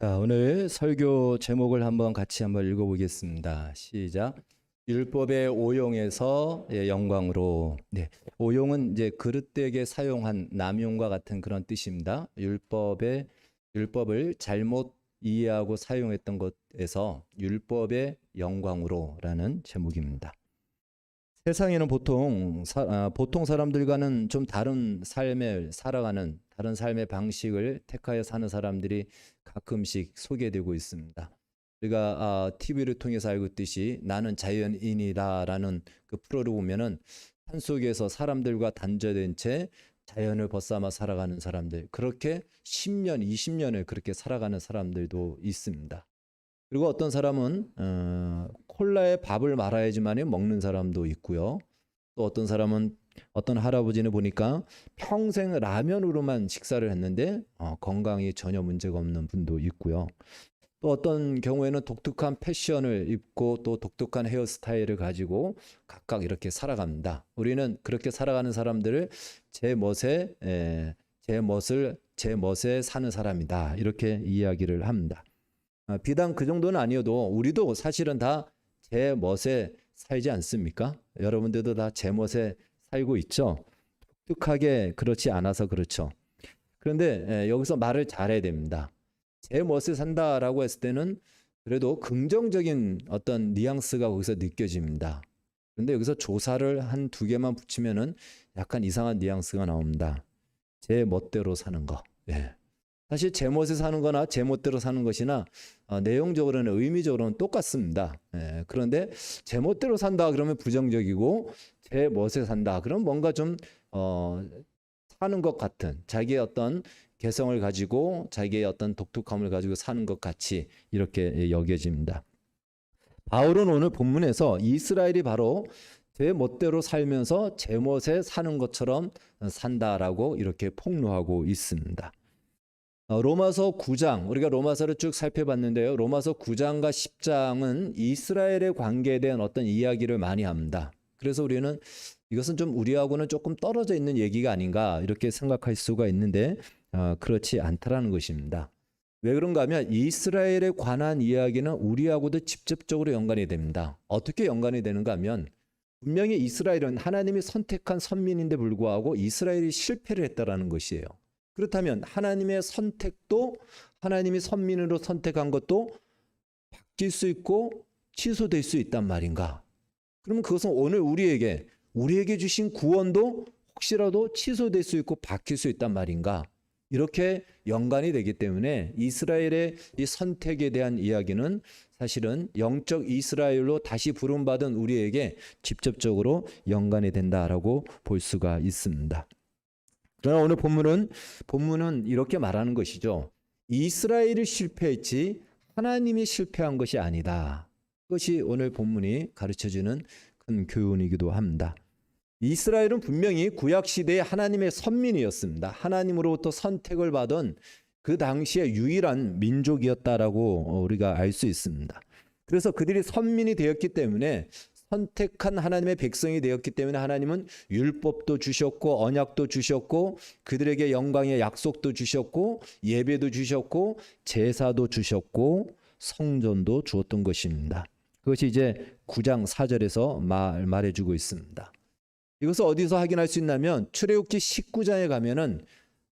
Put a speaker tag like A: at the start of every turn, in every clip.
A: 자, 오늘 설교 제목을 같이 읽어보겠습니다. 시작. 율법의 오용에서 영광으로. 네, 오용은 이제 그릇되게 사용한 남용과 같은 그런 뜻입니다. 율법을 잘못 이해하고 사용했던 것에서 율법의 영광으로라는 제목입니다. 세상에는 보통 사람들과는 좀 다른 삶을 살아가는 다른 삶의 방식을 택하여 사는 사람들이 가끔씩 소개되고 있습니다. 우리가 TV를 통해서 알고 있듯이 나는 자연인이다라는 그 프로를 보면은 산속에서 사람들과 단절된 채 자연을 벗삼아 살아가는 사람들, 그렇게 10년, 20년을 그렇게 살아가는 사람들도 있습니다. 그리고 어떤 사람은 콜라에 밥을 말아야지만 먹는 사람도 있고요. 또 어떤 할아버지는 보니까 평생 라면으로만 식사를 했는데 건강이 전혀 문제가 없는 분도 있고요. 또 어떤 경우에는 독특한 패션을 입고 또 독특한 헤어스타일을 가지고 각각 이렇게 살아갑니다. 우리는 그렇게 살아가는 사람들을 제 멋에 사는 사람이다, 이렇게 이야기를 합니다. 비단 그 정도는 아니어도 우리도 사실은 다 제 멋에 살지 않습니까? 여러분들도 다 제 멋에 살고 있죠. 독특하게 그렇지 않아서 그렇죠. 그런데 여기서 말을 잘해야 됩니다. 제 멋에 산다라고 했을 때는 그래도 긍정적인 어떤 뉘앙스가 거기서 느껴집니다. 그런데 여기서 조사를 한 두 개만 붙이면은 약간 이상한 뉘앙스가 나옵니다. 제 멋대로 사는 거. 예. 사실 제 멋에 사는 거나 제 멋대로 사는 것이나 내용적으로는 의미적으로는 똑같습니다. 그런데 제 멋대로 산다 그러면 부정적이고, 제 멋에 산다 그럼 뭔가 좀 사는 것 같은, 자기의 어떤 개성을 가지고 자기의 어떤 독특함을 가지고 사는 것 같이 이렇게 여겨집니다. 바울은 오늘 본문에서 이스라엘이 바로 제 멋대로 살면서 제 멋에 사는 것처럼 산다라고 이렇게 폭로하고 있습니다. 로마서 9장, 우리가 로마서를 쭉 살펴봤는데요. 로마서 9장과 10장은 이스라엘의 관계에 대한 어떤 이야기를 많이 합니다. 그래서 우리는 이것은 좀 우리하고는 조금 떨어져 있는 얘기가 아닌가 이렇게 생각할 수가 있는데 그렇지 않다라는 것입니다. 왜 그런가 하면 이스라엘에 관한 이야기는 우리하고도 직접적으로 연관이 됩니다. 어떻게 연관이 되는가 하면 분명히 이스라엘은 하나님이 선택한 선민인데 불구하고 이스라엘이 실패를 했다라는 것이에요. 그렇다면 하나님의 선택도, 하나님이 선민으로 선택한 것도 바뀔 수 있고 취소될 수 있단 말인가? 그러면 그것은 오늘 우리에게 주신 구원도 혹시라도 취소될 수 있고 바뀔 수 있단 말인가? 이렇게 연관이 되기 때문에 이스라엘의 이 선택에 대한 이야기는 사실은 영적 이스라엘로 다시 부름받은 우리에게 직접적으로 연관이 된다라고 볼 수가 있습니다. 그러나 오늘 본문은 이렇게 말하는 것이죠. 이스라엘이 실패했지 하나님이 실패한 것이 아니다. 그것이 오늘 본문이 가르쳐주는 큰 교훈이기도 합니다. 이스라엘은 분명히 구약시대의 하나님의 선민이었습니다. 하나님으로부터 선택을 받은 그 당시의 유일한 민족이었다라고 우리가 알 수 있습니다. 그래서 그들이 선민이 되었기 때문에, 선택한 하나님의 백성이 되었기 때문에 하나님은 율법도 주셨고 언약도 주셨고 그들에게 영광의 약속도 주셨고 예배도 주셨고 제사도 주셨고 성전도 주었던 것입니다. 그것이 이제 9장 4절에서 말해주고 있습니다. 이것을 어디서 확인할 수 있냐면 출애굽기 19장에 가면은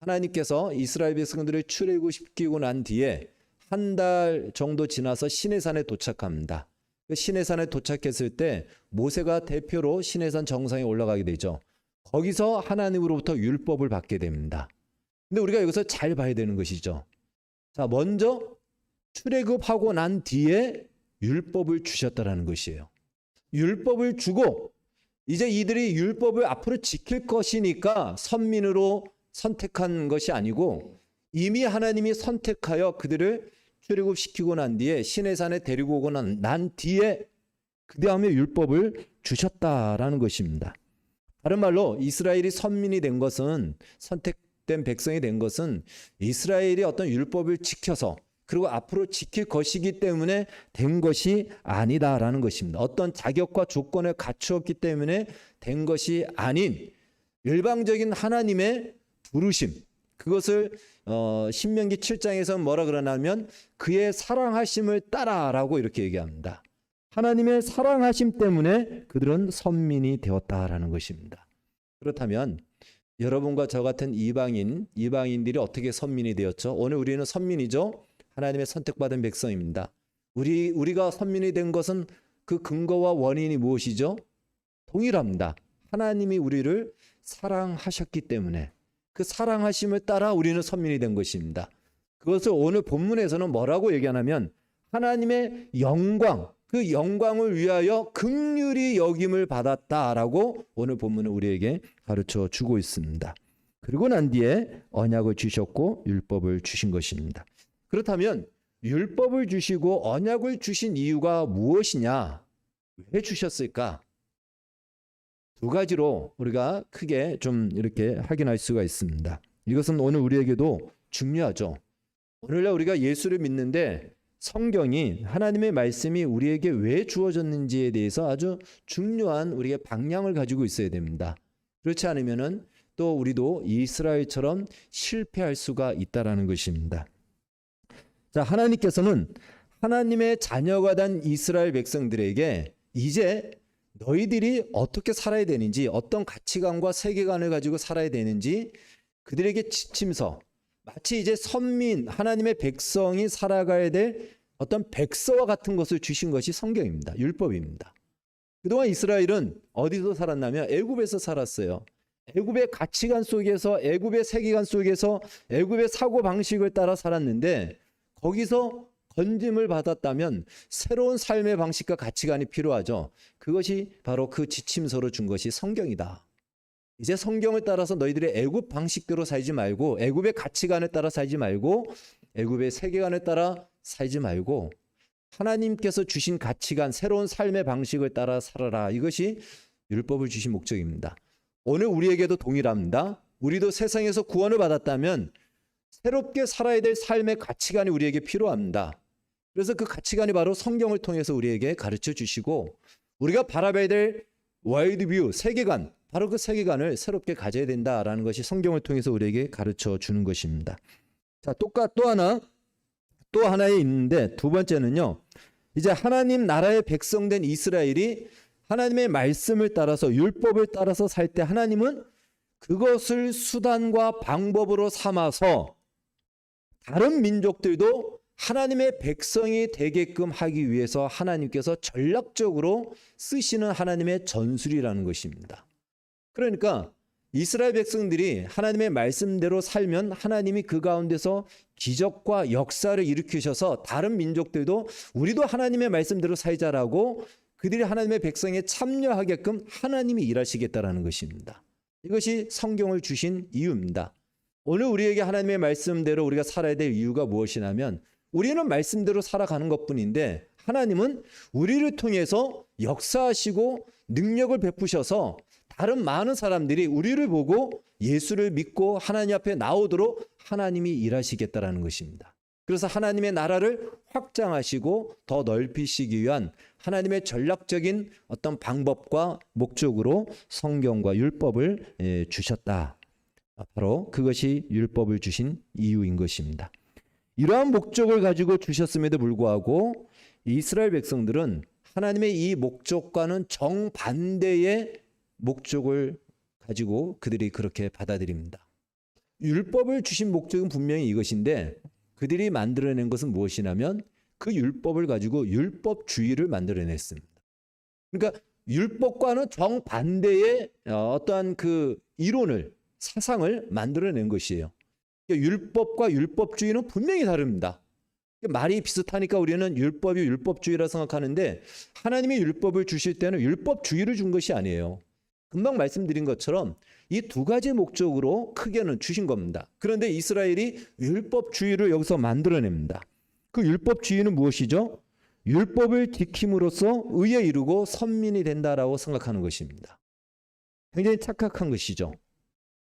A: 하나님께서 이스라엘 백성들을 출애굽시키고 난 뒤에 한 달 정도 지나서 시내산에 도착합니다. 시내산에 도착했을 때 모세가 대표로 시내산 정상에 올라가게 되죠. 거기서 하나님으로부터 율법을 받게 됩니다. 근데 우리가 여기서 잘 봐야 되는 것이죠. 자, 먼저 출애굽하고 난 뒤에 율법을 주셨다라는 것이에요. 율법을 주고 이제 이들이 율법을 앞으로 지킬 것이니까 선민으로 선택한 것이 아니고 이미 하나님이 선택하여 그들을 출애굽시키고 난 뒤에 시내산에 데리고 오고 난 뒤에 그 다음에 율법을 주셨다라는 것입니다. 다른 말로 이스라엘이 선민이 된 것은, 선택된 백성이 된 것은 이스라엘이 어떤 율법을 지켜서 그리고 앞으로 지킬 것이기 때문에 된 것이 아니다라는 것입니다. 어떤 자격과 조건을 갖추었기 때문에 된 것이 아닌 일방적인 하나님의 부르심, 그것을 신명기 7장에서 뭐라 그러냐면 그의 사랑하심을 따라라고 이렇게 얘기합니다. 하나님의 사랑하심 때문에 그들은 선민이 되었다라는 것입니다. 그렇다면 여러분과 저 같은 이방인들이 어떻게 선민이 되었죠? 오늘 우리는 선민이죠. 하나님의 선택받은 백성입니다. 우리가 선민이 된 것은 그 근거와 원인이 무엇이죠? 동일합니다. 하나님이 우리를 사랑하셨기 때문에 그 사랑하심을 따라 우리는 선민이 된 것입니다. 그것을 오늘 본문에서는 뭐라고 얘기하냐면 하나님의 영광, 그 영광을 위하여 긍휼히 여김을 받았다라고 오늘 본문은 우리에게 가르쳐 주고 있습니다. 그리고 난 뒤에 언약을 주셨고 율법을 주신 것입니다. 그렇다면 율법을 주시고 언약을 주신 이유가 무엇이냐? 왜 주셨을까? 두 가지로 우리가 크게 좀 이렇게 확인할 수가 있습니다. 이것은 오늘 우리에게도 중요하죠. 오늘날 우리가 예수를 믿는데 성경이 하나님의 말씀이 우리에게 왜 주어졌는지에 대해서 아주 중요한 우리의 방향을 가지고 있어야 됩니다. 그렇지 않으면은 또 우리도 이스라엘처럼 실패할 수가 있다라는 것입니다. 자, 하나님께서는 하나님의 자녀가 된 이스라엘 백성들에게 이제 너희들이 어떻게 살아야 되는지, 어떤 가치관과 세계관을 가지고 살아야 되는지 그들에게 지침서, 마치 이제 선민, 하나님의 백성이 살아가야 될 어떤 백서와 같은 것을 주신 것이 성경입니다. 율법입니다. 그동안 이스라엘은 어디서 살았냐면 애굽에서 살았어요. 애굽의 가치관 속에서, 애굽의 세계관 속에서, 애굽의 사고방식을 따라 살았는데 거기서 건짐을 받았다면 새로운 삶의 방식과 가치관이 필요하죠. 그것이 바로 그 지침서로 준 것이 성경이다. 이제 성경을 따라서 너희들의 애굽 방식대로 살지 말고, 애굽의 가치관을 따라 살지 말고, 애굽의 세계관을 따라 살지 말고 하나님께서 주신 가치관, 새로운 삶의 방식을 따라 살아라. 이것이 율법을 주신 목적입니다. 오늘 우리에게도 동일합니다. 우리도 세상에서 구원을 받았다면 새롭게 살아야 될 삶의 가치관이 우리에게 필요합니다. 그래서 그 가치관이 바로 성경을 통해서 우리에게 가르쳐 주시고 우리가 바라봐야 될 월드뷰, 세계관, 바로 그 세계관을 새롭게 가져야 된다라는 것이 성경을 통해서 우리에게 가르쳐 주는 것입니다. 자, 또 하나에 있는데 두 번째는요. 이제 하나님 나라의 백성된 이스라엘이 하나님의 말씀을 따라서 율법을 따라서 살 때 하나님은 그것을 수단과 방법으로 삼아서 다른 민족들도 하나님의 백성이 되게끔 하기 위해서 하나님께서 전략적으로 쓰시는 하나님의 전술이라는 것입니다. 그러니까 이스라엘 백성들이 하나님의 말씀대로 살면 하나님이 그 가운데서 기적과 역사를 일으키셔서 다른 민족들도 우리도 하나님의 말씀대로 살자라고 그들이 하나님의 백성에 참여하게끔 하나님이 일하시겠다라는 것입니다. 이것이 성경을 주신 이유입니다. 오늘 우리에게 하나님의 말씀대로 우리가 살아야 될 이유가 무엇이냐면 우리는 말씀대로 살아가는 것뿐인데 하나님은 우리를 통해서 역사하시고 능력을 베푸셔서 다른 많은 사람들이 우리를 보고 예수를 믿고 하나님 앞에 나오도록 하나님이 일하시겠다라는 것입니다. 그래서 하나님의 나라를 확장하시고 더 넓히시기 위한 하나님의 전략적인 어떤 방법과 목적으로 성경과 율법을 주셨다. 바로 그것이 율법을 주신 이유인 것입니다. 이러한 목적을 가지고 주셨음에도 불구하고 이스라엘 백성들은 하나님의 이 목적과는 정반대의 목적을 가지고 그들이 그렇게 받아들입니다. 율법을 주신 목적은 분명히 이것인데 그들이 만들어낸 것은 무엇이냐면 그 율법을 가지고 율법주의를 만들어냈습니다. 그러니까 율법과는 정반대의 어떠한 그 이론을, 사상을 만들어낸 것이에요. 그러니까 율법과 율법주의는 분명히 다릅니다. 말이 비슷하니까 우리는 율법이 율법주의라 생각하는데 하나님이 율법을 주실 때는 율법주의를 준 것이 아니에요. 금방 말씀드린 것처럼 이 두 가지 목적으로 크게는 주신 겁니다. 그런데 이스라엘이 율법주의를 여기서 만들어냅니다. 그 율법주의는 무엇이죠? 율법을 지킴으로써 의에 이르고 선민이 된다라고 생각하는 것입니다. 굉장히 착각한 것이죠.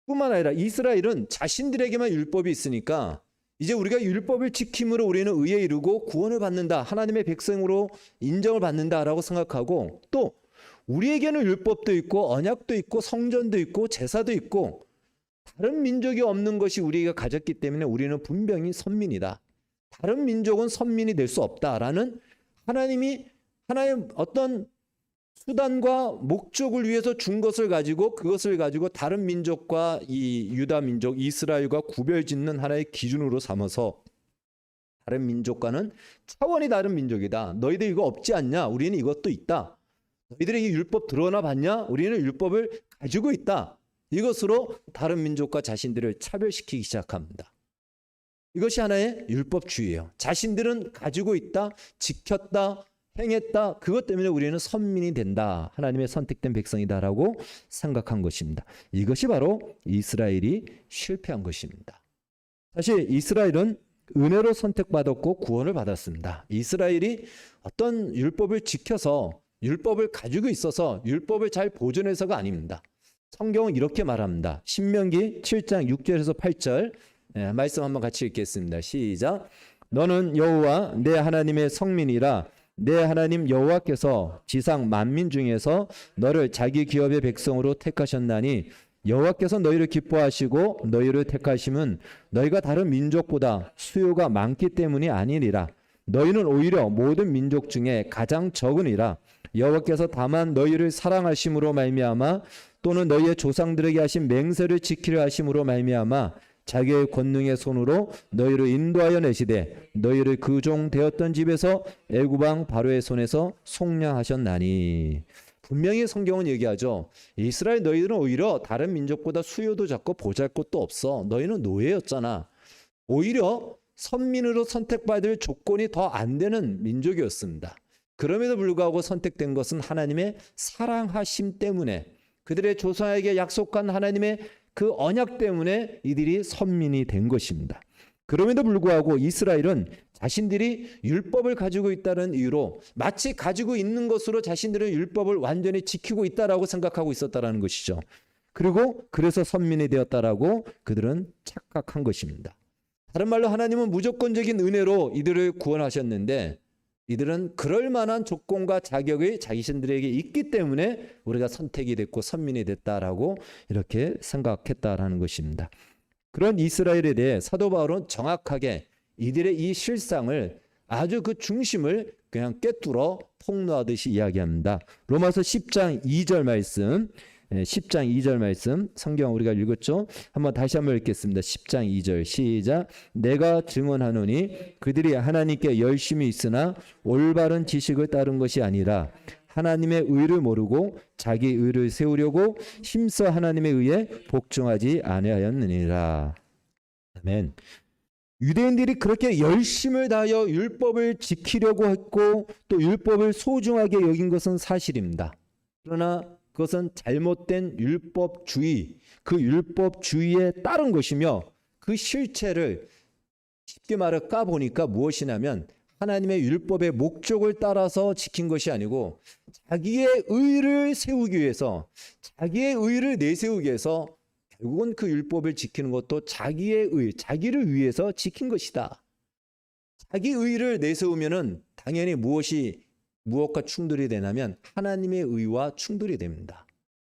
A: 뿐만 아니라 이스라엘은 자신들에게만 율법이 있으니까 이제 우리가 율법을 지킴으로 우리는 의에 이르고 구원을 받는다, 하나님의 백성으로 인정을 받는다라고 생각하고 또 우리에게는 율법도 있고 언약도 있고 성전도 있고 제사도 있고 다른 민족이 없는 것이 우리가 가졌기 때문에 우리는 분명히 선민이다. 다른 민족은 선민이 될 수 없다라는 하나님이 하나의 어떤 수단과 목적을 위해서 준 것을 가지고 그것을 가지고 다른 민족과 이 유다 민족 이스라엘과 구별짓는 하나의 기준으로 삼아서 다른 민족과는 차원이 다른 민족이다. 너희들 이거 없지 않냐? 우리는 이것도 있다. 너희들이 이 율법 들어나 봤냐? 우리는 율법을 가지고 있다. 이것으로 다른 민족과 자신들을 차별시키기 시작합니다. 이것이 하나의 율법주의예요. 자신들은 가지고 있다, 지켰다, 행했다. 그것 때문에 우리는 선민이 된다. 하나님의 선택된 백성이다라고 생각한 것입니다. 이것이 바로 이스라엘이 실패한 것입니다. 사실 이스라엘은 은혜로 선택받았고 구원을 받았습니다. 이스라엘이 어떤 율법을 지켜서 율법을 가지고 있어서 율법을 잘 보존해서가 아닙니다. 성경은 이렇게 말합니다. 신명기 7장 6절에서 8절 말씀 한번 같이 읽겠습니다. 시작. 너는 여호와 내 하나님의 성민이라. 내 하나님 여호와께서 지상 만민 중에서 너를 자기 기업의 백성으로 택하셨나니 여호와께서 너희를 기뻐하시고 너희를 택하심은 너희가 다른 민족보다 수요가 많기 때문이 아니니라. 너희는 오히려 모든 민족 중에 가장 적으니라. 여호와께서 다만 너희를 사랑하심으로 말미암아 또는 너희의 조상들에게 하신 맹세를 지키려 하심으로 말미암아 자기의 권능의 손으로 너희를 인도하여 내시되 너희를 그 종 되었던 집에서 애굽 왕 바로의 손에서 속량하셨나니. 분명히 성경은 얘기하죠. 이스라엘 너희들은 오히려 다른 민족보다 수요도 작고 보잘것도 없어. 너희는 노예였잖아. 오히려 선민으로 선택받을 조건이 더 안 되는 민족이었습니다. 그럼에도 불구하고 선택된 것은 하나님의 사랑하심 때문에, 그들의 조상에게 약속한 하나님의 그 언약 때문에 이들이 선민이 된 것입니다. 그럼에도 불구하고 이스라엘은 자신들이 율법을 가지고 있다는 이유로 마치 가지고 있는 것으로 자신들은 율법을 완전히 지키고 있다라고 생각하고 있었다라는 것이죠. 그리고 그래서 선민이 되었다라고 그들은 착각한 것입니다. 다른 말로 하나님은 무조건적인 은혜로 이들을 구원하셨는데 이들은 그럴 만한 조건과 자격이 자신들에게 있기 때문에 우리가 선택이 됐고 선민이 됐다라고 이렇게 생각했다라는 것입니다. 그런 이스라엘에 대해 사도 바울은 정확하게 이들의 이 실상을 아주 그 중심을 그냥 꿰뚫어 폭로하듯이 이야기합니다. 로마서 10장 2절 말씀, 10장 2절 말씀 성경 우리가 읽었죠? 다시 한번 읽겠습니다. 10장 2절 시작. 내가 증언하노니 그들이 하나님께 열심히 있으나 올바른 지식을 따른 것이 아니라 하나님의 의를 모르고 자기 의를 세우려고 힘써 하나님의 의에 복종하지 아니하였느니라. 아멘. 유대인들이 그렇게 열심을 다하여 율법을 지키려고 했고 또 율법을 소중하게 여긴 것은 사실입니다. 그러나 그것은 잘못된 율법주의, 그 율법주의에 따른 것이며 그 실체를 쉽게 말해 까보니까 무엇이냐면 하나님의 율법의 목적을 따라서 지킨 것이 아니고 자기의 의를 세우기 위해서, 자기의 의를 내세우기 위해서 결국은 그 율법을 지키는 것도 자기의 의, 자기를 위해서 지킨 것이다. 자기 의를 내세우면은 당연히 무엇과 충돌이 되냐면 하나님의 의와 충돌이 됩니다.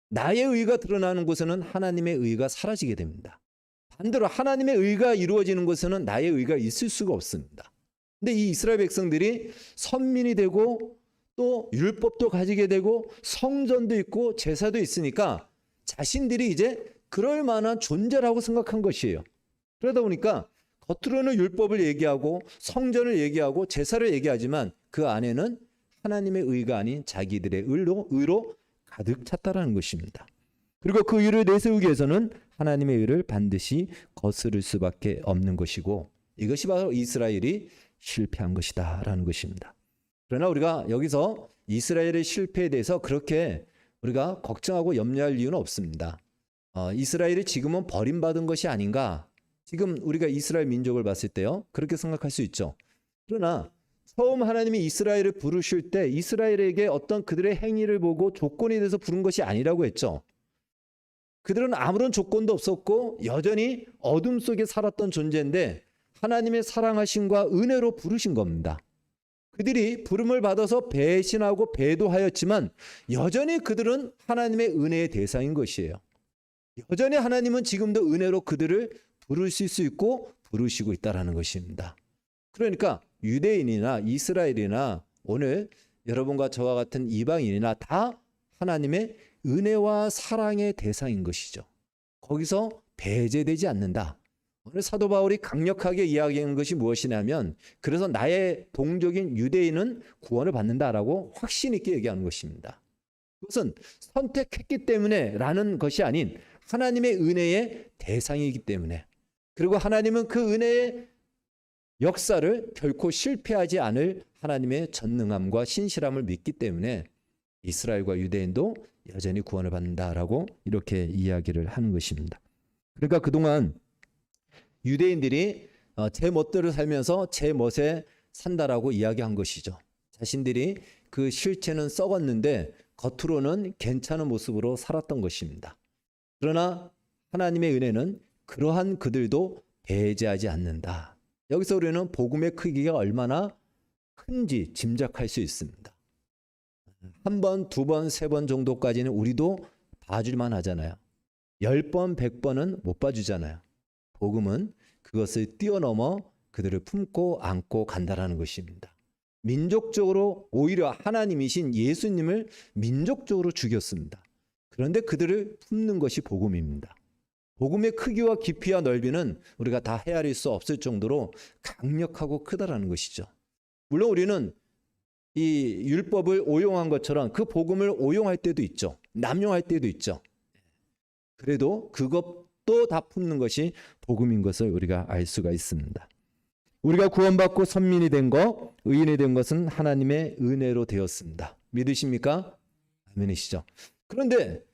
A: 나의 의가 드러나는 곳에는 하나님의 의가 사라지게 됩니다. 반대로 하나님의 의가 이루어지는 곳에는 나의 의가 있을 수가 없습니다. 근데 이 이스라엘 백성들이 선민이 되고 또 율법도 가지게 되고 성전도 있고 제사도 있으니까 자신들이 이제 그럴 만한 존재라고 생각한 것이에요. 그러다 보니까 겉으로는 율법을 얘기하고 성전을 얘기하고 제사를 얘기하지만 그 안에는 하나님의 의가 아닌 자기들의 의로 가득 찼다라는 것입니다. 그리고 그 의를 내세우기 위해서는 하나님의 의를 반드시 거스를 수밖에 없는 것이고 이것이 바로 이스라엘이 실패한 것이다라는 것입니다. 그러나 우리가 여기서 이스라엘의 실패에 대해서 그렇게 우리가 걱정하고 염려할 이유는 없습니다. 이스라엘이 지금은 버림받은 것이 아닌가? 지금 우리가 이스라엘 민족을 봤을 때요, 그렇게 생각할 수 있죠. 그러나 처음 하나님이 이스라엘을 부르실 때 이스라엘에게 어떤 그들의 행위를 보고 조건이 돼서 부른 것이 아니라고 했죠. 그들은 아무런 조건도 없었고 여전히 어둠 속에 살았던 존재인데 하나님의 사랑하심과 은혜로 부르신 겁니다. 그들이 부름을 받아서 배신하고 배도하였지만 여전히 그들은 하나님의 은혜의 대상인 것이에요. 여전히 하나님은 지금도 은혜로 그들을 부르실 수 있고 부르시고 있다는 것입니다. 그러니까 유대인이나 이스라엘이나 오늘 여러분과 저와 같은 이방인이나 다 하나님의 은혜와 사랑의 대상인 것이죠. 거기서 배제되지 않는다. 오늘 사도 바울이 강력하게 이야기한 것이 무엇이냐면, 그래서 나의 동족인 유대인은 구원을 받는다라고 확신 있게 얘기하는 것입니다. 그것은 선택했기 때문에 라는 것이 아닌 하나님의 은혜의 대상이기 때문에, 그리고 하나님은 그 은혜의 역사를 결코 실패하지 않을 하나님의 전능함과 신실함을 믿기 때문에 이스라엘과 유대인도 여전히 구원을 받는다라고 이렇게 이야기를 하는 것입니다. 그러니까 그동안 유대인들이 제 멋대로 살면서 제 멋에 산다라고 이야기한 것이죠. 자신들이 그 실체는 썩었는데 겉으로는 괜찮은 모습으로 살았던 것입니다. 그러나 하나님의 은혜는 그러한 그들도 배제하지 않는다. 여기서 우리는 복음의 크기가 얼마나 큰지 짐작할 수 있습니다. 한 번, 두 번, 세 번 정도까지는 우리도 봐줄만 하잖아요. 10번, 100번은 못 봐주잖아요. 복음은 그것을 뛰어넘어 그들을 품고 안고 간다라는 것입니다. 민족적으로 오히려 하나님이신 예수님을 민족적으로 죽였습니다. 그런데 그들을 품는 것이 복음입니다. 복음의 크기와 깊이와 넓이는 우리가 다 헤아릴 수 없을 정도로 강력하고 크다라는 것이죠. 물론 우리는 이 율법을 오용한 것처럼 그 복음을 오용할 때도 있죠. 남용할 때도 있죠. 그래도 그것도 다 품는 것이 복음인 것을 우리가 알 수가 있습니다. 우리가 구원받고 선민이 된 것, 의인이 된 것은 하나님의 은혜로 되었습니다. 믿으십니까? 아멘이시죠. 그런데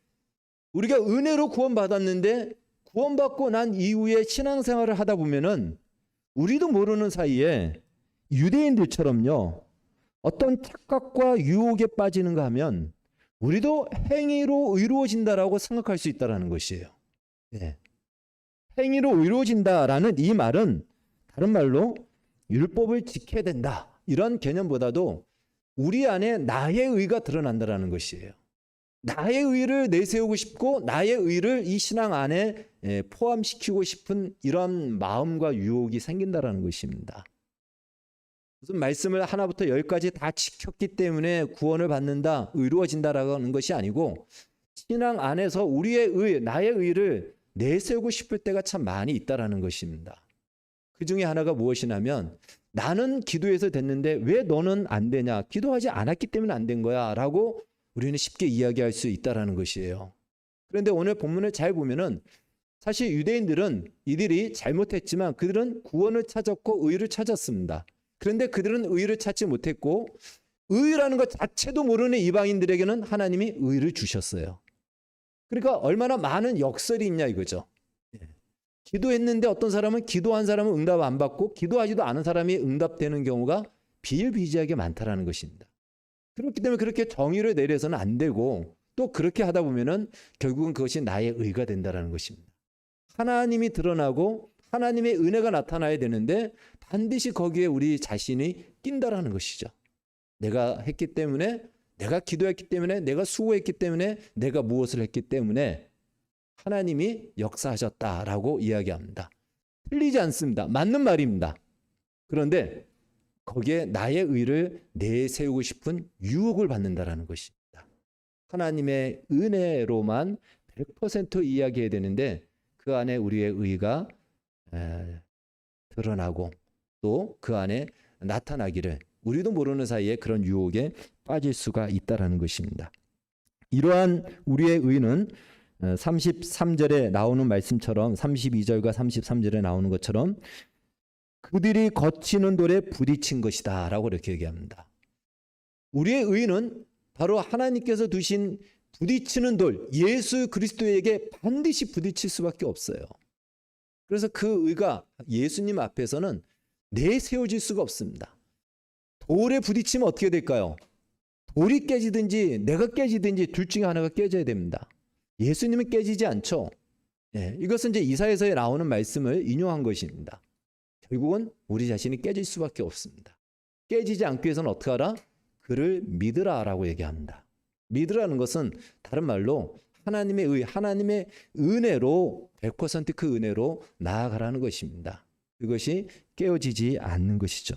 A: 우리가 은혜로 구원받았는데 구원받고 난 이후에 신앙생활을 하다 보면은 우리도 모르는 사이에 유대인들처럼요, 어떤 착각과 유혹에 빠지는가 하면 우리도 행위로 의로워진다라고 생각할 수 있다는 것이에요. 네. 행위로 의로워진다라는 이 말은 다른 말로 율법을 지켜야 된다, 이런 개념보다도 우리 안에 나의 의가 드러난다라는 것이에요. 나의 의를 내세우고 싶고 나의 의를 이 신앙 안에 포함시키고 싶은 이런 마음과 유혹이 생긴다라는 것입니다. 무슨 말씀을 하나부터 10까지 다 지켰기 때문에 구원을 받는다, 의로워진다라고 하는 것이 아니고 신앙 안에서 우리의 의, 나의 의를 내세우고 싶을 때가 참 많이 있다라는 것입니다. 그 중에 하나가 무엇이냐면, 나는 기도해서 됐는데 왜 너는 안 되냐? 기도하지 않았기 때문에 안 된 거야 라고 우리는 쉽게 이야기할 수 있다라는 것이에요. 그런데 오늘 본문을 잘 보면은 사실 유대인들은 이들이 잘못했지만 그들은 구원을 찾았고 의를 찾았습니다. 그런데 그들은 의를 찾지 못했고 의라는 것 자체도 모르는 이방인들에게는 하나님이 의를 주셨어요. 그러니까 얼마나 많은 역설이 있냐 이거죠. 기도했는데 어떤 사람은 기도한 사람은 응답 안 받고 기도하지도 않은 사람이 응답되는 경우가 비일비재하게 많다라는 것입니다. 그렇기 때문에 그렇게 정의를 내려서는 안 되고 또 그렇게 하다 보면은 결국은 그것이 나의 의가 된다라는 것입니다. 하나님이 드러나고 하나님의 은혜가 나타나야 되는데 반드시 거기에 우리 자신이 낀다라는 것이죠. 내가 했기 때문에, 내가 기도했기 때문에, 내가 수고했기 때문에, 내가 무엇을 했기 때문에 하나님이 역사하셨다라고 이야기합니다. 틀리지 않습니다. 맞는 말입니다. 그런데 거기에 나의 의를 내세우고 싶은 유혹을 받는다라는 것입니다. 하나님의 은혜로만 100% 이야기해야 되는데 그 안에 우리의 의가 드러나고 또 그 안에 나타나기를 우리도 모르는 사이에 그런 유혹에 빠질 수가 있다라는 것입니다. 이러한 우리의 의는 33절에 나오는 말씀처럼 32절과 33절에 나오는 것처럼 그들이 거치는 돌에 부딪힌 것이다 라고 이렇게 얘기합니다. 우리의 의는 바로 하나님께서 두신 부딪히는 돌, 예수 그리스도에게 반드시 부딪힐 수밖에 없어요. 그래서 그 의가 예수님 앞에서는 내세워질 수가 없습니다. 돌에 부딪히면 어떻게 될까요? 돌이 깨지든지 내가 깨지든지 둘 중에 하나가 깨져야 됩니다. 예수님은 깨지지 않죠. 이것은 이제 이사야서에 나오는 말씀을 인용한 것입니다. 결국은 우리 자신이 깨질 수밖에 없습니다. 깨지지 않기 위해서는 어떻게 하라? 그를 믿으라라고 얘기합니다. 믿으라는 것은 다른 말로 하나님의 의, 하나님의 은혜로 100% 그 은혜로 나아가라는 것입니다. 그것이 깨어지지 않는 것이죠.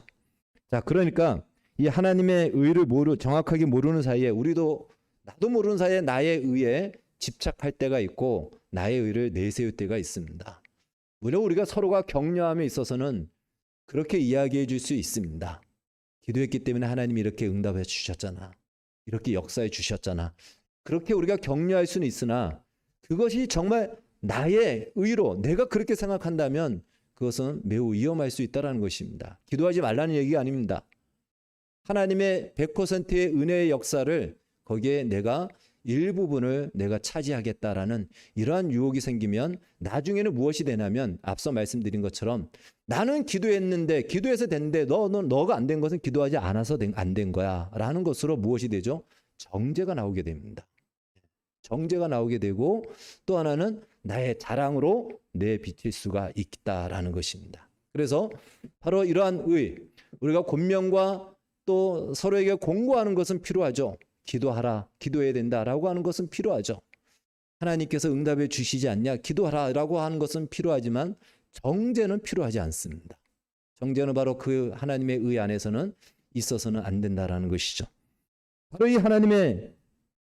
A: 자, 그러니까 이 하나님의 의를 정확하게 모르는 사이에 우리도 나도 모르는 사이에 나의 의에 집착할 때가 있고 나의 의를 내세울 때가 있습니다. 물론 우리가 서로가 격려함에 있어서는 그렇게 이야기해 줄 수 있습니다. 기도했기 때문에 하나님이 이렇게 응답해 주셨잖아. 이렇게 역사해 주셨잖아. 그렇게 우리가 격려할 수는 있으나 그것이 정말 나의 의로 내가 그렇게 생각한다면 그것은 매우 위험할 수 있다는 것입니다. 기도하지 말라는 얘기가 아닙니다. 하나님의 100%의 은혜의 역사를 거기에 내가 일부분을 내가 차지하겠다라는 이러한 유혹이 생기면 나중에는 무엇이 되냐면 앞서 말씀드린 것처럼 나는 기도했는데 기도해서 됐는데 너가 안 된 것은 기도하지 않아서 안 된 거야 라는 것으로 무엇이 되죠? 정죄가 나오게 됩니다. 정죄가 나오게 되고 또 하나는 나의 자랑으로 내비칠 수가 있다라는 것입니다. 그래서 바로 이러한 의, 우리가 권면과 또 서로에게 공고하는 것은 필요하죠. 기도하라, 기도해야 된다라고 하는 것은 필요하죠. 하나님께서 응답해 주시지 않냐, 기도하라라고 하는 것은 필요하지만 정죄는 필요하지 않습니다. 정죄는 바로 그 하나님의 의 안에서는 있어서는 안 된다라는 것이죠. 바로 이 하나님의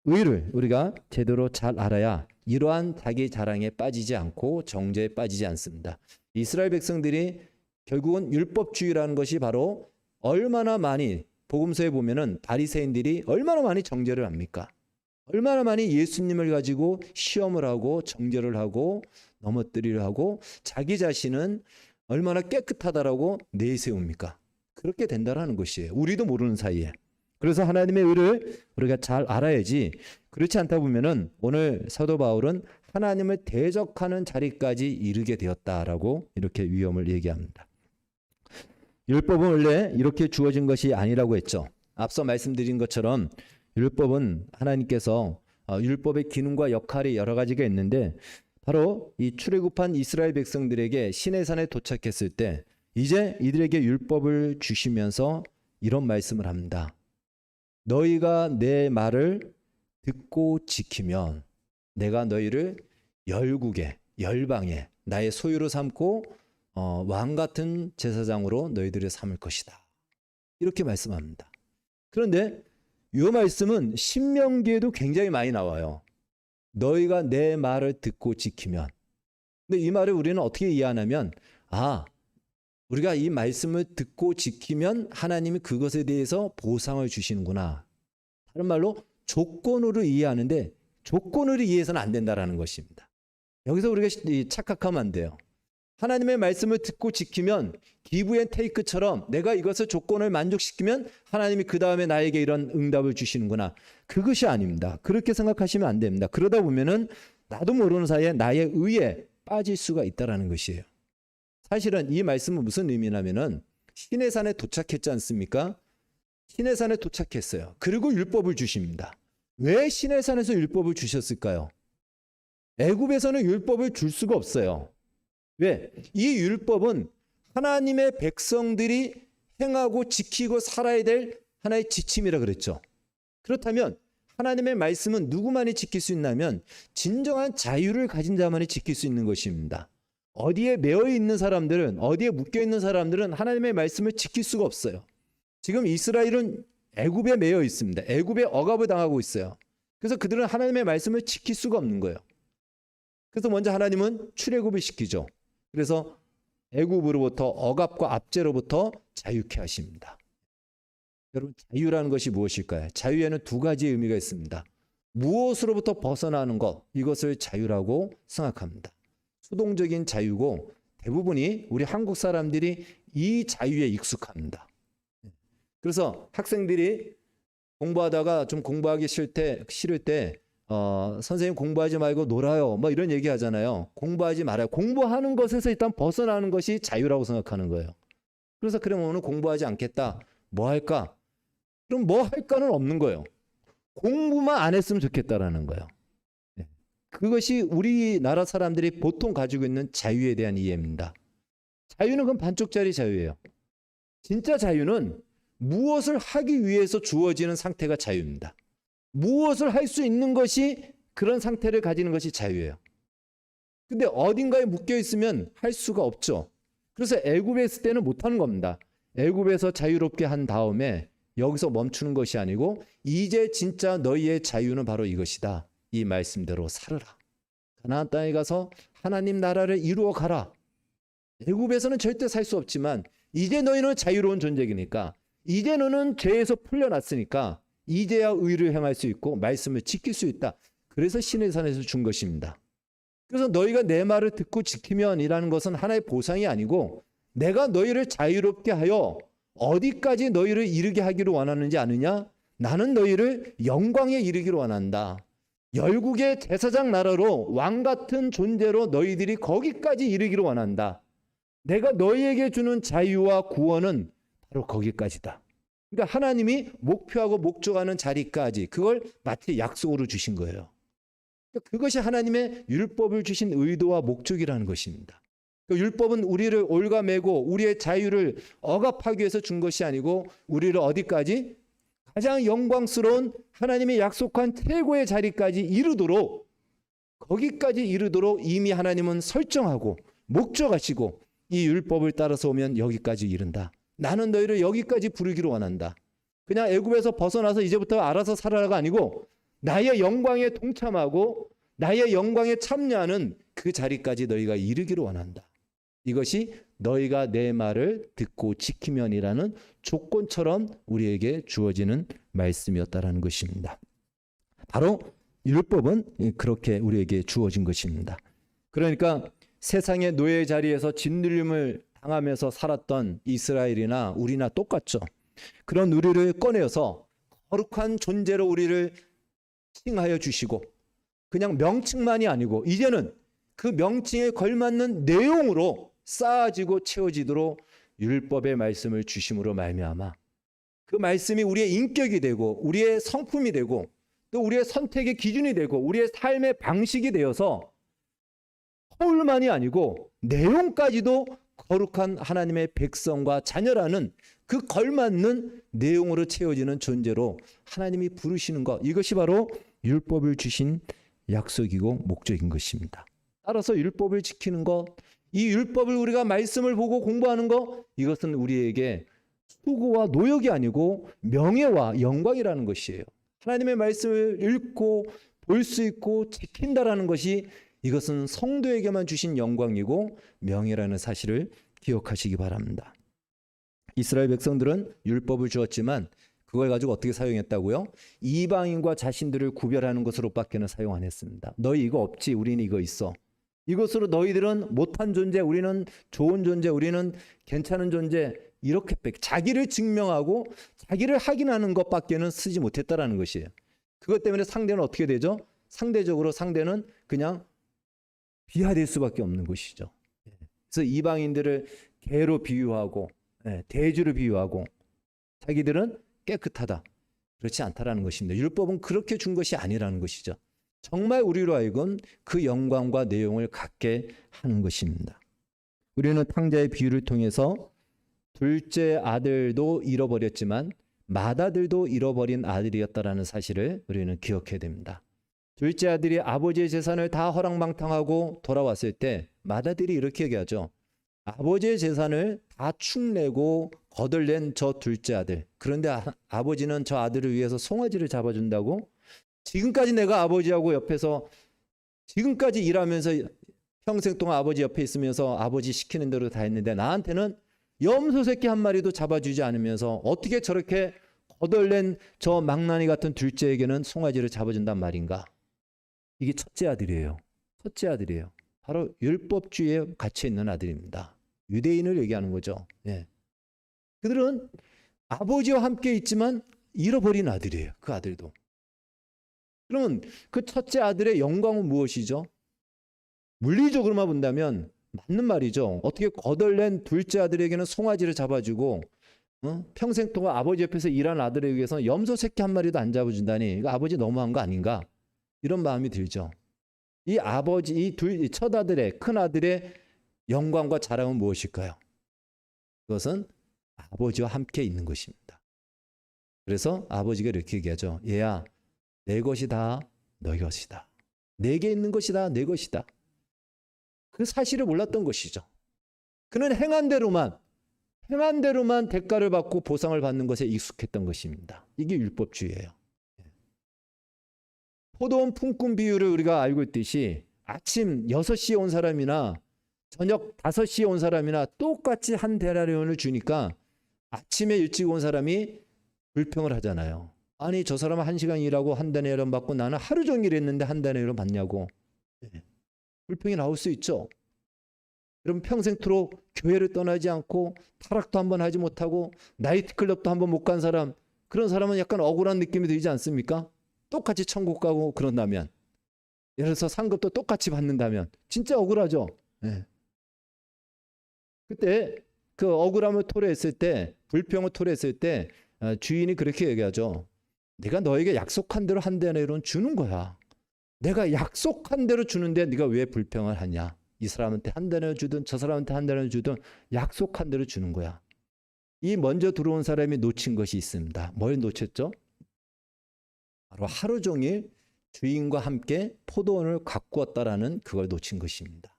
A: 의를 우리가 제대로 잘 알아야 이러한 자기 자랑에 빠지지 않고 정죄에 빠지지 않습니다. 이스라엘 백성들이 결국은 율법주의라는 것이 바로 얼마나 많이 복음서에 보면은 바리새인들이 얼마나 많이 정죄를 합니까? 얼마나 많이 예수님을 가지고 시험을 하고 정죄를 하고 넘어뜨리려 하고 자기 자신은 얼마나 깨끗하다라고 내세웁니까? 그렇게 된다라는 것이에요. 우리도 모르는 사이에. 그래서 하나님의 의를 우리가 잘 알아야지. 그렇지 않다 보면은 오늘 사도 바울은 하나님을 대적하는 자리까지 이르게 되었다라고 이렇게 위험을 얘기합니다. 율법은 원래 이렇게 주어진 것이 아니라고 했죠. 앞서 말씀드린 것처럼 율법은 하나님께서 율법의 기능과 역할이 여러 가지가 있는데 바로 이 출애굽한 이스라엘 백성들에게 시내산에 도착했을 때 이제 이들에게 율법을 주시면서 이런 말씀을 합니다. 너희가 내 말을 듣고 지키면 내가 너희를 열국에 열방에 나의 소유로 삼고 왕 같은 제사장으로 너희들을 삼을 것이다. 이렇게 말씀합니다. 그런데 이 말씀은 신명기에도 굉장히 많이 나와요. 너희가 내 말을 듣고 지키면. 근데 이 말을 우리는 어떻게 이해하냐면 우리가 이 말씀을 듣고 지키면 하나님이 그것에 대해서 보상을 주시는구나. 다른 말로 조건으로 이해하는데 조건으로 이해해서는 안 된다라는 것입니다. 여기서 우리가 착각하면 안 돼요. 하나님의 말씀을 듣고 지키면 기브 앤 테이크처럼 내가 이것을 조건을 만족시키면 하나님이 그 다음에 나에게 이런 응답을 주시는구나. 그것이 아닙니다. 그렇게 생각하시면 안 됩니다. 그러다 보면은 나도 모르는 사이에 나의 의에 빠질 수가 있다는 것이에요. 사실은 이 말씀은 무슨 의미냐면은 시내산에 도착했지 않습니까? 시내산에 도착했어요. 그리고 율법을 주십니다. 왜 시내산에서 율법을 주셨을까요? 애굽에서는 율법을 줄 수가 없어요. 왜? 이 율법은 하나님의 백성들이 행하고 지키고 살아야 될 하나의 지침이라 그랬죠. 그렇다면 하나님의 말씀은 누구만이 지킬 수 있냐면 진정한 자유를 가진 자만이 지킬 수 있는 것입니다. 어디에 매여 있는 사람들은, 어디에 묶여 있는 사람들은 하나님의 말씀을 지킬 수가 없어요. 지금 이스라엘은 애굽에 매여 있습니다. 애굽에 억압을 당하고 있어요. 그래서 그들은 하나님의 말씀을 지킬 수가 없는 거예요. 그래서 먼저 하나님은 출애굽을 시키죠. 그래서 애굽으로부터 억압과 압제로부터 자유케 하십니다. 여러분, 자유라는 것이 무엇일까요? 자유에는 두 가지의 의미가 있습니다. 무엇으로부터 벗어나는 것, 이것을 자유라고 생각합니다. 수동적인 자유고 대부분이 우리 한국 사람들이 이 자유에 익숙합니다. 그래서 학생들이 공부하다가 좀 공부하기 싫을 때 선생님 공부하지 말고 놀아요. 뭐 이런 얘기 하잖아요. 공부하지 말아요. 공부하는 것에서 일단 벗어나는 것이 자유라고 생각하는 거예요. 그래서 그러면 오늘 공부하지 않겠다. 뭐 할까? 그럼 뭐 할까는 없는 거예요. 공부만 안 했으면 좋겠다라는 거예요. 그것이 우리나라 사람들이 보통 가지고 있는 자유에 대한 이해입니다. 자유는 그건 반쪽짜리 자유예요. 진짜 자유는 무엇을 하기 위해서 주어지는 상태가 자유입니다. 무엇을 할 수 있는 것이 그런 상태를 가지는 것이 자유예요. 근데 어딘가에 묶여 있으면 할 수가 없죠. 그래서 애굽에 있을 때는 못하는 겁니다. 애굽에서 자유롭게 한 다음에 여기서 멈추는 것이 아니고 이제 진짜 너희의 자유는 바로 이것이다. 이 말씀대로 살아라. 가나안 땅에 가서 하나님 나라를 이루어 가라. 애굽에서는 절대 살 수 없지만 이제 너희는 자유로운 존재이니까 이제 너는 죄에서 풀려났으니까 이제야 의를 행할 수 있고 말씀을 지킬 수 있다. 그래서 시내산에서 준 것입니다. 그래서 너희가 내 말을 듣고 지키면이라는 것은 하나의 보상이 아니고 내가 너희를 자유롭게 하여 어디까지 너희를 이르게 하기를 원하는지 아느냐? 나는 너희를 영광에 이르기를 원한다. 열국의 제사장 나라로 왕 같은 존재로 너희들이 거기까지 이르기를 원한다. 내가 너희에게 주는 자유와 구원은 바로 거기까지다. 그러니까 하나님이 목표하고 목적하는 자리까지 그걸 마치 약속으로 주신 거예요. 그것이 하나님의 율법을 주신 의도와 목적이라는 것입니다. 율법은 우리를 올가매고 우리의 자유를 억압하기 위해서 준 것이 아니고 우리를 어디까지? 가장 영광스러운 하나님의 약속한 최고의 자리까지 이르도록 거기까지 이르도록 이미 하나님은 설정하고 목적하시고 이 율법을 따라서 오면 여기까지 이른다. 나는 너희를 여기까지 부르기를 원한다. 그냥 애굽에서 벗어나서 이제부터 알아서 살아라가 아니고 나의 영광에 동참하고 나의 영광에 참여하는 그 자리까지 너희가 이르기를 원한다. 이것이 너희가 내 말을 듣고 지키면이라는 조건처럼 우리에게 주어지는 말씀이었다라는 것입니다. 바로 율법은 그렇게 우리에게 주어진 것입니다. 그러니까 세상의 노예 자리에서 짓눌림을 당하면서 살았던 이스라엘이나 우리나 똑같죠. 그런 우리를 꺼내어서 거룩한 존재로 우리를 칭하여 주시고 그냥 명칭만이 아니고 이제는 그 명칭에 걸맞는 내용으로 쌓아지고 채워지도록 율법의 말씀을 주심으로 말미암아 그 말씀이 우리의 인격이 되고 우리의 성품이 되고 또 우리의 선택의 기준이 되고 우리의 삶의 방식이 되어서 허울만이 아니고 내용까지도 거룩한 하나님의 백성과 자녀라는 그 걸맞는 내용으로 채워지는 존재로 하나님이 부르시는 것, 이것이 바로 율법을 주신 약속이고 목적인 것입니다. 따라서 율법을 지키는 것, 이 율법을 우리가 말씀을 보고 공부하는 것, 이것은 우리에게 수고와 노역이 아니고 명예와 영광이라는 것이에요. 하나님의 말씀을 읽고 볼 수 있고 지킨다라는 것이 이것은 성도에게만 주신 영광이고 명예라는 사실을 기억하시기 바랍니다. 이스라엘 백성들은 율법을 주었지만 그걸 가지고 어떻게 사용했다고요? 이방인과 자신들을 구별하는 것으로밖에는 사용 안 했습니다. 너희 이거 없지, 우리는 이거 있어. 이것으로 너희들은 못한 존재, 우리는 좋은 존재, 우리는 괜찮은 존재, 이렇게 자기를 증명하고 자기를 확인하는 것밖에는 쓰지 못했다라는 것이에요. 그것 때문에 상대는 어떻게 되죠? 상대적으로 상대는 그냥 비하될 수밖에 없는 것이죠. 그래서 이방인들을 개로 비유하고 돼지로 비유하고 자기들은 깨끗하다. 그렇지 않다라는 것입니다. 율법은 그렇게 준 것이 아니라는 것이죠. 정말 우리로 하여금 그 영광과 내용을 갖게 하는 것입니다. 우리는 탕자의 비유를 통해서 둘째 아들도 잃어버렸지만 맏아들도 잃어버린 아들이었다라는 사실을 우리는 기억해야 됩니다. 둘째 아들이 아버지의 재산을 다 허랑방탕하고 돌아왔을 때 맏아들이 이렇게 얘기하죠. 아버지의 재산을 다 축내고 거덜낸 저 둘째 아들. 그런데 아버지는 저 아들을 위해서 송아지를 잡아준다고? 지금까지 내가 아버지하고 옆에서 지금까지 일하면서 평생 동안 아버지 옆에 있으면서 아버지 시키는 대로 다 했는데 나한테는 염소 새끼 한 마리도 잡아주지 않으면서 어떻게 저렇게 거덜낸 저 망나니 같은 둘째에게는 송아지를 잡아준단 말인가? 이게 첫째 아들이에요. 첫째 아들이에요. 바로 율법주의에 갇혀 있는 아들입니다. 유대인을 얘기하는 거죠. 예. 그들은 아버지와 함께 있지만 잃어버린 아들이에요. 그 아들도. 그러면 그 첫째 아들의 영광은 무엇이죠? 물리적으로만 본다면 맞는 말이죠. 어떻게 거덜낸 둘째 아들에게는 송아지를 잡아주고 평생 동안 아버지 옆에서 일한 아들에 의해서 염소 새끼 한 마리도 안 잡아준다니 이거 아버지 너무한 거 아닌가? 이런 마음이 들죠. 이 아버지, 이 첫 아들의 큰 아들의 영광과 자랑은 무엇일까요? 그것은 아버지와 함께 있는 것입니다. 그래서 아버지가 이렇게 얘기하죠. 얘야, 내 것이 다 너희 것이다. 내게 있는 것이다, 내 것이다. 그 사실을 몰랐던 것이죠. 그는 행한 대로만 대가를 받고 보상을 받는 것에 익숙했던 것입니다. 이게 율법주의예요. 포도원 품꾼 비유를 우리가 알고 있듯이 아침 6시에 온 사람이나 저녁 5시에 온 사람이나 똑같이 한 데나리온을 주니까 아침에 일찍 온 사람이 불평을 하잖아요. 아니 저 사람은 1시간 일하고 한 데나리온 받고 나는 하루 종일 했는데 한 데나리온 받냐고. 불평이 나올 수 있죠. 여러분 평생토록 교회를 떠나지 않고 타락도 한번 하지 못하고 나이트클럽도 한번 못 간 사람, 그런 사람은 약간 억울한 느낌이 들지 않습니까? 똑같이 천국 가고 그런다면, 예를 들어서 상급도 똑같이 받는다면 진짜 억울하죠. 네. 그때 그 억울함을 토로했을 때, 불평을 토로했을 때 주인이 그렇게 얘기하죠. 내가 너에게 약속한 대로 한 데나리온 주는 거야. 내가 약속한 대로 주는데 네가 왜 불평을 하냐. 이 사람한테 한 데나리온 주든 저 사람한테 한 데나리온 주든 약속한 대로 주는 거야. 이 먼저 들어온 사람이 놓친 것이 있습니다. 뭘 놓쳤죠? 바로 하루 종일 주인과 함께 포도원을 가꾸었다라는 그걸 놓친 것입니다.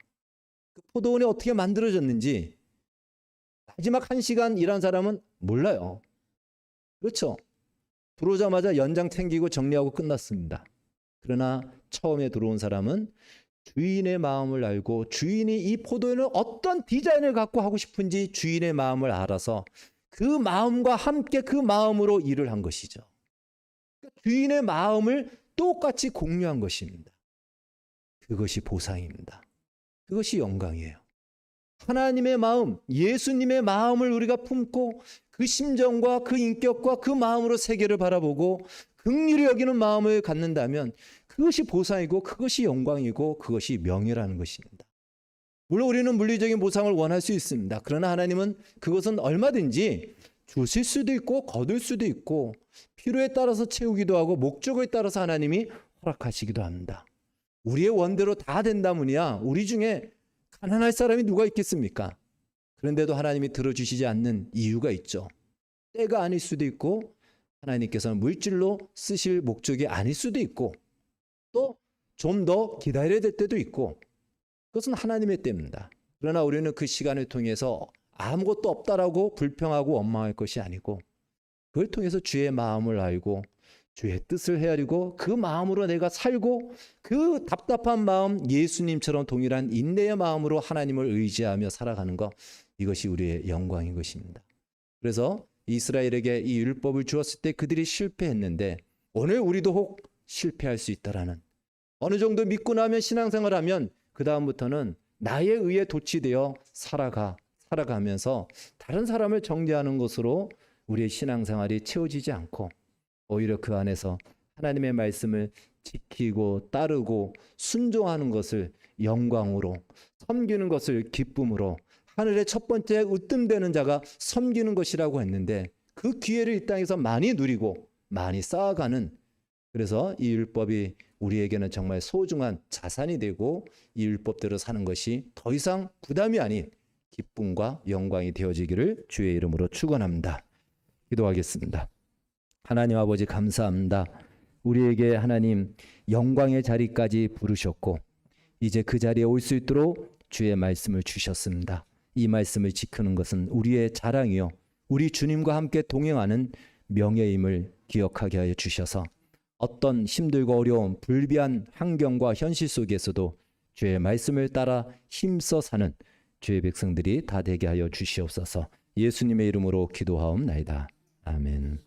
A: 그 포도원이 어떻게 만들어졌는지 마지막 1시간 일한 사람은 몰라요. 그렇죠? 들어오자마자 연장 챙기고 정리하고 끝났습니다. 그러나 처음에 들어온 사람은 주인의 마음을 알고 주인이 이 포도원을 어떤 디자인을 갖고 하고 싶은지 주인의 마음을 알아서 그 마음과 함께 그 마음으로 일을 한 것이죠. 주인의 마음을 똑같이 공유한 것입니다. 그것이 보상입니다. 그것이 영광이에요. 하나님의 마음, 예수님의 마음을 우리가 품고 그 심정과 그 인격과 그 마음으로 세계를 바라보고 긍휼히 여기는 마음을 갖는다면 그것이 보상이고 그것이 영광이고 그것이 명예라는 것입니다. 물론 우리는 물리적인 보상을 원할 수 있습니다. 그러나 하나님은 그것은 얼마든지 주실 수도 있고 거둘 수도 있고 필요에 따라서 채우기도 하고 목적에 따라서 하나님이 허락하시기도 합니다. 우리의 원대로 다 된다면야 우리 중에 가난할 사람이 누가 있겠습니까? 그런데도 하나님이 들어주시지 않는 이유가 있죠. 때가 아닐 수도 있고 하나님께서는 물질로 쓰실 목적이 아닐 수도 있고 또 좀 더 기다려야 될 때도 있고 그것은 하나님의 때입니다. 그러나 우리는 그 시간을 통해서 아무것도 없다라고 불평하고 원망할 것이 아니고 그걸 통해서 주의 마음을 알고 주의 뜻을 헤아리고 그 마음으로 내가 살고 그 답답한 마음 예수님처럼 동일한 인내의 마음으로 하나님을 의지하며 살아가는 것, 이것이 우리의 영광인 것입니다. 그래서 이스라엘에게 이 율법을 주었을 때 그들이 실패했는데 오늘 우리도 혹 실패할 수 있다라는, 어느 정도 믿고 나면 신앙생활하면 그 다음부터는 나에 의해 도취되어 살아가면서 다른 사람을 정죄하는 것으로 우리의 신앙생활이 채워지지 않고 오히려 그 안에서 하나님의 말씀을 지키고 따르고 순종하는 것을 영광으로, 섬기는 것을 기쁨으로, 하늘의 첫 번째 으뜸되는 자가 섬기는 것이라고 했는데 그 기회를 이 땅에서 많이 누리고 많이 쌓아가는, 그래서 이 율법이 우리에게는 정말 소중한 자산이 되고 이 율법대로 사는 것이 더 이상 부담이 아닌 기쁨과 영광이 되어지기를 주의 이름으로 축원합니다. 기도하겠습니다. 하나님 아버지 감사합니다. 우리에게 하나님 영광의 자리까지 부르셨고 이제 그 자리에 올 수 있도록 주의 말씀을 주셨습니다. 이 말씀을 지키는 것은 우리의 자랑이요 우리 주님과 함께 동행하는 명예임을 기억하게 하여 주셔서 어떤 힘들고 어려운 불비한 환경과 현실 속에서도 주의 말씀을 따라 힘써 사는 주의 백성들이 다 되게 하여 주시옵소서. 예수님의 이름으로 기도하옵나이다. 아멘.